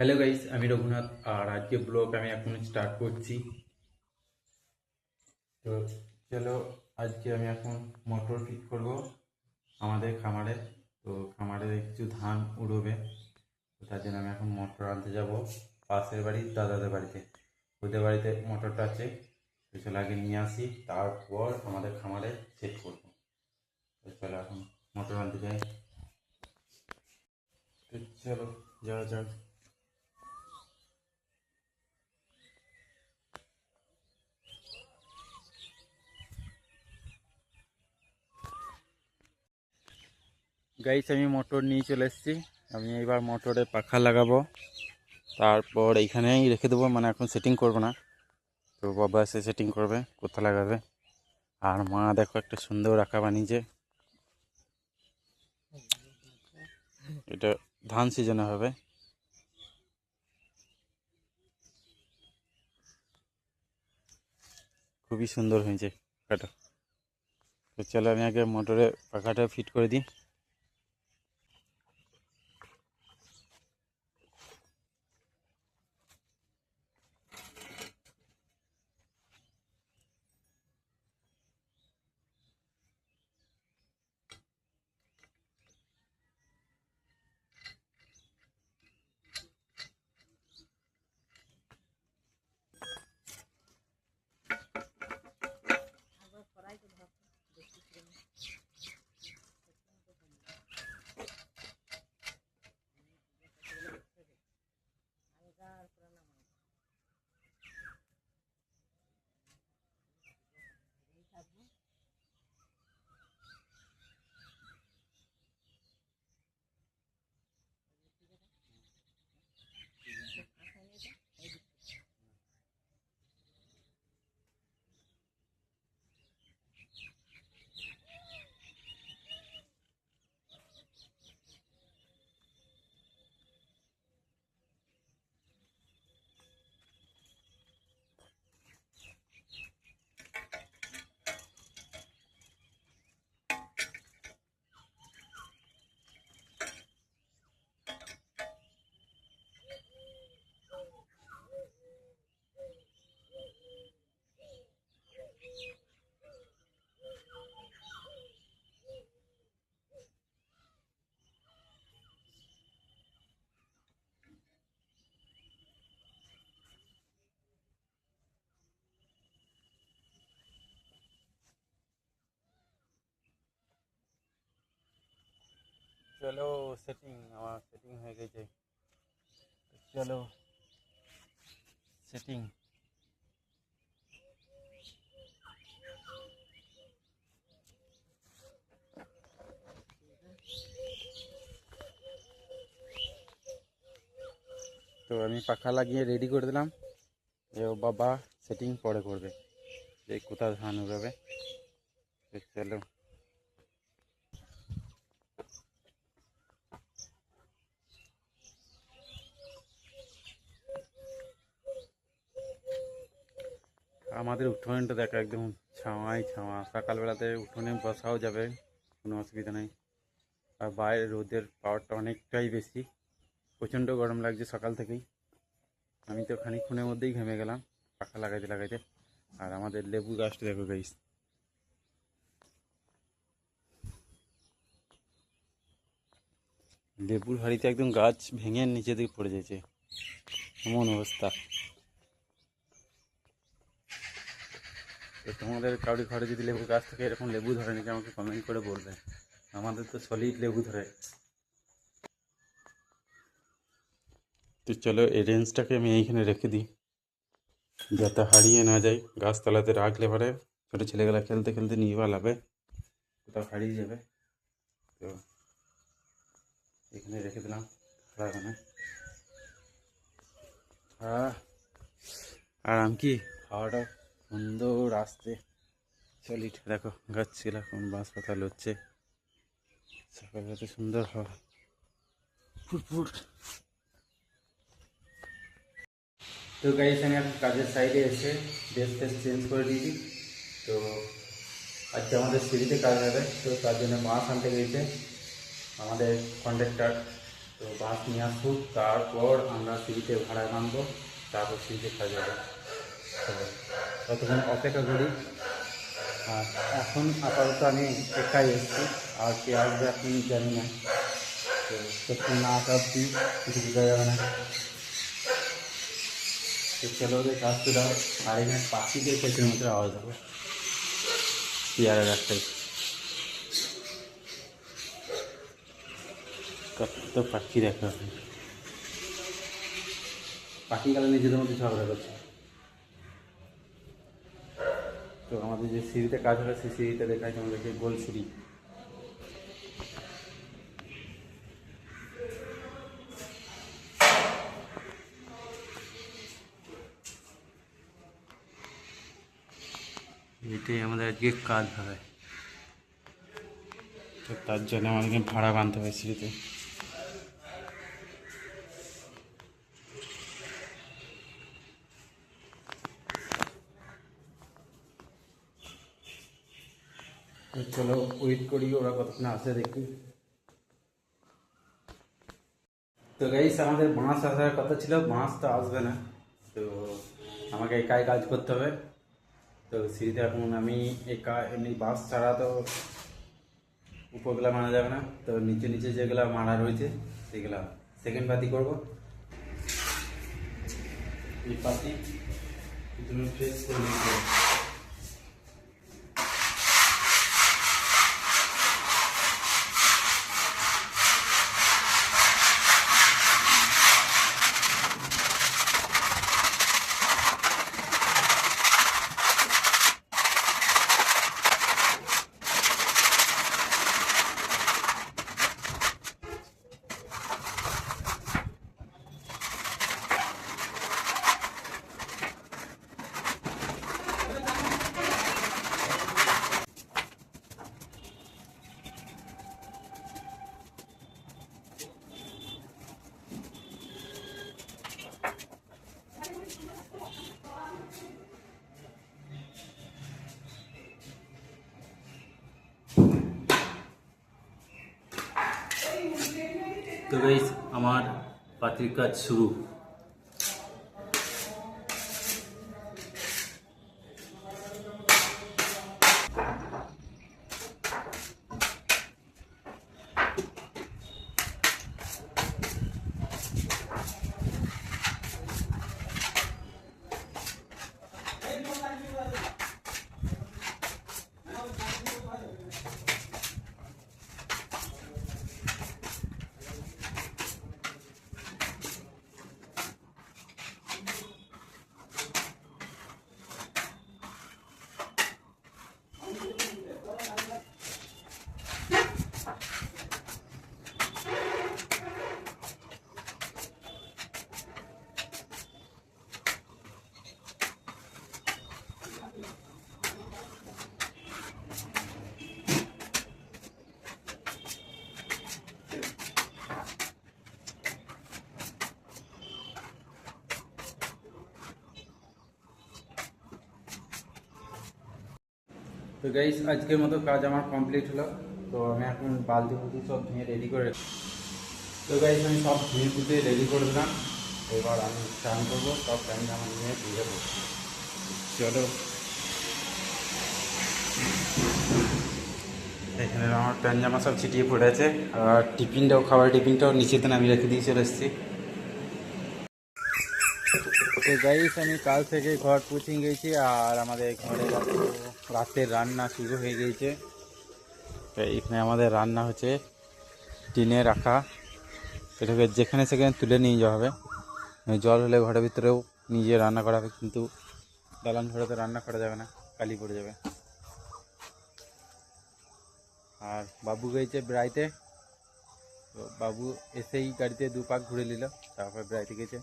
Hello guys, আমি রঘুনাথ। আর আজকে blog আমি এখন স্টার্ট করছি। তো চলো, আজকে আমি এখন মোটর ফিট করব আমাদের খামারে। তো খামারে কিছু ধান উড়বে, তো তার জন্য আমি এখন মোটর আনতে যাব পাশের বাড়ি দাদাদের বাড়িতে। ওদের বাড়িতে মোটরটা আছে, তো চলো আগে নিয়ে আসি, তারপর আমাদের খামারে সেট করবো। তো চলো এখন মোটর আনতে যাই। তো চলো যাওয়া যাক। গাইস, আমি মোটর নিয়ে চলে এসেছি। আমি এবার মোটরে পাখা লাগাবো, তারপর এইখানেই রেখে দেবো, মানে এখন সেটিং করব না। তো বাবা এসে সেটিং করবে, কোথা লাগাবে। আর মা দেখো একটা সুন্দর আঁকা বানিয়েছে, এটা ধান সিজনে হবে। খুবই সুন্দর হয়েছে পাখাটা। তো চলো আমি আগে মোটরে পাখাটা ফিট করে দিই। চলো, আমার সেটিং হয়ে গেছে। চলো সেটিং। তো আমি পাখা লাগিয়ে রেডি করে দিলাম, যে ও বাবা সেটিং পরে করবে, যে কোথাও ধান উড়াবে। চলো, আমাদের উঠোনটা দেখো একদম ছাওয়াই ছাওয়া। সকালবেলাতে উঠোনে বসাও যাবে, কোনো অসুবিধা নেই। আর বাইরে রোদের পাওয়ারটা অনেকটাই বেশি, প্রচণ্ড গরম লাগছে সকাল থেকেই। আমি তো খানিকক্ষণের মধ্যেই ঘেমে গেলাম পাখা লাগাইতে লাগাইতে। আর আমাদের লেবু গাছটা দেখো গাইস, লেবুর হাড়িতে একদম গাছ ভেঙে নিচে দিকে পড়ে যাচ্ছে, এমন অবস্থা। তো তোমাদের কাউরি ঘরে যদি লেবু গাছ থাকে, এরকম লেবু ধরে নাকি, আমাকে কমেন্ট করে বলবে। আমাদের তো সলিড লেবু ধরে। তো চলো, এই রেঞ্জটাকে আমি এইখানে রেখে দিই, যাতে হারিয়ে না যায়। গাছতলাতে রাখলে পরে ছোটো ছেলেগুলা খেলতে খেলতে নিয়ে পালাবে, কোথাও হারিয়ে যাবে। তো এখানে রেখে দিলাম খারাপ। আর আমি কি হাওয়াটা সুন্দর আসছে, সলিড দেখো গাছগুলা কোন বাঁশ পাতা লড়ছে, সকালবেলাতে সুন্দর হাওয়া ফুটফুট। তো গাইস, আমি এখন কাজের সাইডে এসে ড্রেস ফ্রেস চেঞ্জ করে দিয়েছি। তো আজকে আমাদের সিঁড়িতে কাজ হবে, তো তার জন্য মাছ আনতে গিয়েছে আমাদের কন্ট্রাক্টর। তো বাস নিয়ে আসুক, তারপর আমরা সিঁড়িতে ভাড়া নামবো, তারপর সিঁড়িতে কাজ হবে। তো ততক্ষণ অপেক্ষা করি। আর এখন আপাতত আমি একাই এসেছি, আর কে আসবে এখন জানি না। তো তখন না আসা অব্দি কিছু বোঝা যাবে না। তো চলো ওদের কাজ তো দাও। আর এখানে পাখিদের পেছনের মধ্যে আওয়াজ হবে, চেয়ারের একটাই কত পাখি দেখা হবে। পাখিগুলো নিজেদের মধ্যে ঝগড়া করছে। তো আমাদের যে সিঁড়িতে কাজ হবে সেই সিঁড়িটা দেখাচ্ছে আমাদেরকে, গোল সিঁড়ি। এটাই আমাদের আজকে কাজ হবে। তো তার জন্য আমাদেরকে ভাড়া বাঁধতে হবে সিঁড়িতে। তো চলো ওয়েট করি, ওরা কতক্ষণ আসে দেখি। তো গাইস আমাদের বাঁশ আসার কথা ছিল, বাঁশ তো আসবে না। তো আমাকে একাই কাজ করতে হবে। তো সিঁড়িতে এখন আমি একা, এমনি বাঁশ ছাড়া তো উপরগুলা মারা যাবে না। তো নিচে নিচে যেগুলা মারা রয়েছে সেগুলা সেকেন্ড পাতি করবো। এই পাতি তুমি ফ্রেশ করে নিতে হবে। তো গাইস আমার পাতির কাজ শুরু। তো গাইস আজকের মতো কাজ আমার কমপ্লিট হলো। তো আমি এখন বালতি ফুলতি সব ধুয়ে রেডি করে। তো গাইস আমি সব ধুয়ে পুঁতে রেডি করে দিলাম। এবার আমি স্নান করবো, সব প্যান্ট জামা নিয়ে ধুয়ে দেবো। চলো এখানে আমার প্যান্ট জামা সব ছিটিয়ে পড়ে আছে, আর টিফিনটাও, খাবার টিফিনটাও নিচেতে আমি রেখে দিয়ে চলে এসেছি। তো গাইস আমি কাল থেকে ঘর পুছিয়ে গেছি, আর আমাদের ঘরে রাতের রান্না শুরু হয়ে গিয়েছে। তো এখানে আমাদের রান্না হচ্ছে টিনে রাখা, এটাকে যেখানে সেখানে তুলে নিয়ে যাওয়া হবে। জল হলে ঘরের ভিতরেও নিজে রান্না করা হবে, কিন্তু দালান ঘরে তো রান্না করা যাবে না, কালি পড়ে যাবে। আর বাবু গেছে বেড়াইতে। তো বাবু এসেই গাড়িতে 2 পাক ঘুরে নিল, তারপর বেড়াইতে গেছে।